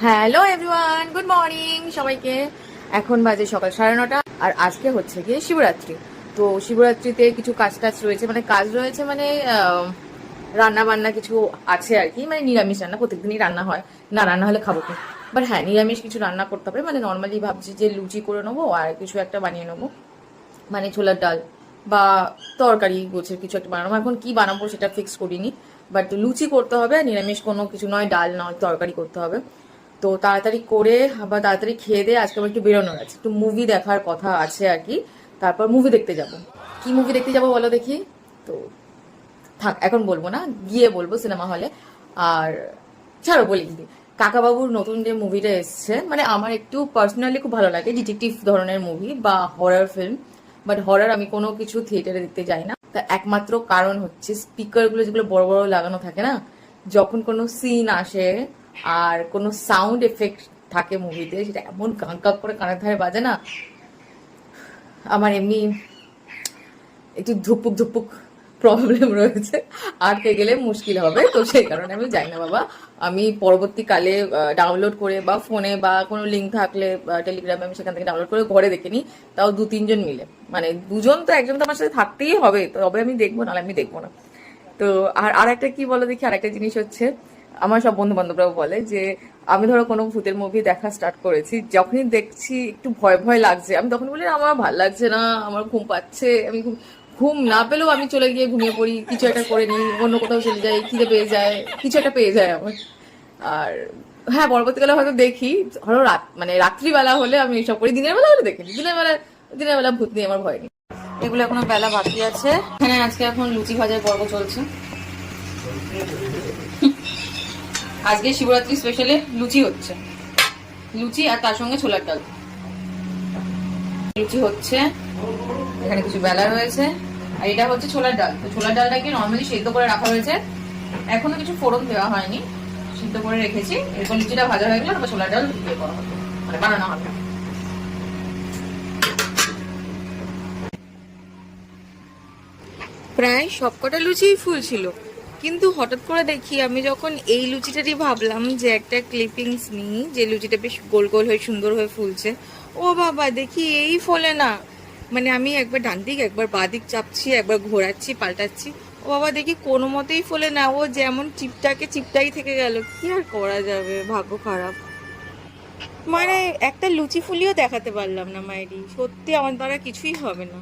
Hello everyone, good morning সবাইকে। এখন বাজে সকাল 9:30 আর আজকে হচ্ছে গিয়ে শিবরাত্রি। তো শিবরাত্রিতে কিছু কাজ টাজ রয়েছে, মানে কাজ রয়েছে মানে রান্না বান্না কিছু আছে আর কি, মানে নিরামিষ রান্না, প্রত্যেকদিনই রান্না হয়, না রান্না হলে খাবো কি। বাট হ্যাঁ, নিরামিষ কিছু রান্না করতে হবে, মানে নর্মালি ভাবছি যে লুচি করে নেবো আর কিছু একটা বানিয়ে নেবো, মানে ছোলার ডাল বা তরকারি গোছের কিছু একটা বানাবো। এখন কি বানাবো সেটা ফিক্স করিনি, বাট লুচি করতে হবে, নিরামিষ কোনো কিছু নয়, ডাল নয়, তরকারি করতে হবে। তো তাড়াতাড়ি করে বা তাড়াতাড়ি খেয়ে দিয়ে আজকে আমার একটু বেরোনোর আছে, একটু মুভি দেখার কথা আছে আর কি। তারপর মুভি দেখতে যাব। কি মুভি দেখতে যাব বলো দেখি? তো থাক, এখন বলবো না, গিয়ে বলবো সিনেমা হলে। আর ছাড়ো, বলি দিদি, কাকাবাবুর নতুন যে মুভিটা এসছে, মানে আমার একটু পার্সোনালি খুব ভালো লাগে ডিটেকটিভ ধরনের মুভি বা হরর ফিল্ম। বাট হরর আমি কোনো কিছু থিয়েটারে দেখতে যাই না, তার একমাত্র কারণ হচ্ছে স্পিকারগুলো যেগুলো বড় বড় লাগানো থাকে না, যখন কোনো সিন আসে আর কোনো সাউন্ড এফেক্ট থাকে মুভিতে, সেটা এমন কাঁক কাঁক করে কানের ধারে বাজে না, আমার এমনি একটু ধুপুক ধুপুক প্রবলেম রয়েছে, আটকে গেলে মুশকিল হবে। তো সেই কারণে আমি যাই না বাবা। আমি পরবর্তীকালে ডাউনলোড করে বা ফোনে বা কোনো লিঙ্ক থাকলে টেলিগ্রামে আমি সেখান থেকে ডাউনলোড করে ঘরে দেখে নিই, তাও 2-3 জন মিলে, মানে দুজন তো একজন তো আমার সাথে থাকতেই হবে, তবে আমি দেখবো, নাহলে আমি দেখবো না। তো আর একটা কি বলো দেখি, আর একটা জিনিস হচ্ছে, আমার সব বন্ধু বান্ধবরাও বলে যে আমি ধরো কোনো ভূতের মুভি দেখা স্টার্ট করেছি, যখনই দেখছি একটু ভয় ভয় লাগছে, আমি তখন বলি আমার ভাল লাগছে না, আমার ঘুম পাচ্ছে, আমি ঘুম না পেলেও আমি চলে গিয়ে ঘুমিয়ে পড়ি, কিছু একটা করে নিই, অন্য কোথাও চলে যাই, খিদে পেয়ে যায়, কিছু একটা পেয়ে যায় আমার। আর হ্যাঁ, পরবর্তীকালে হয়তো দেখি, ধরো মানে রাত্রিবেলা হলে আমি এইসব করি, দিনের বেলা হলে দেখিনি, দিনের বেলা ভূত নিয়ে আমার ভয় নেই। এগুলো এখনো বেলা বাকি আছে। এখানে আজকে এখন লুচি ভাজার পর্ব চলছে। আজকে শিবরাত্রি স্পেশালে লুচি হচ্ছে, লুচি আর তার সঙ্গে ছোলার ডাল। লুচি হচ্ছে, এখানে কিছু বেলা রয়েছে, আর এটা হচ্ছে ছোলার ডাল। তো ছোলার ডালটাকে নর্মালি সেদ্ধ করে রাখা হয়েছে, এখনো কিছু ফোড়ন দেওয়া হয়নি, সিদ্ধ করে রেখেছি। এরপর লুচিটা ভাজা হয়ে গেলে তারপর ছোলার ডাল ইয়ে করা হবে, মানে বানানো হবে। প্রায় সবকটা লুচিই ফুল ছিল, কিন্তু হঠাৎ করে দেখি, আমি যখন এই লুচিটারই ভাবলাম যে একটা ক্লিপিংস নিই, যে লুচিটা বেশ গোল গোল হয়ে সুন্দর হয়ে ফুলছে, ও বাবা দেখি এই ফোলে না। মানে আমি একবার ডান দিক একবার বাঁ দিক চাপছি, একবার ঘোরাচ্ছি পাল্টাচ্ছি, ও বাবা দেখি কোনো মতেই ফোলে না, ও যেমন চিপটাকে চিপটাই থেকে গেল। কি আর করা যাবে, ভাগ্য খারাপ। মানে একটা লুচি ফুলিও দেখাতে পারলাম না মায়েরি, সত্যি আমার দ্বারা কিছুই হবে না।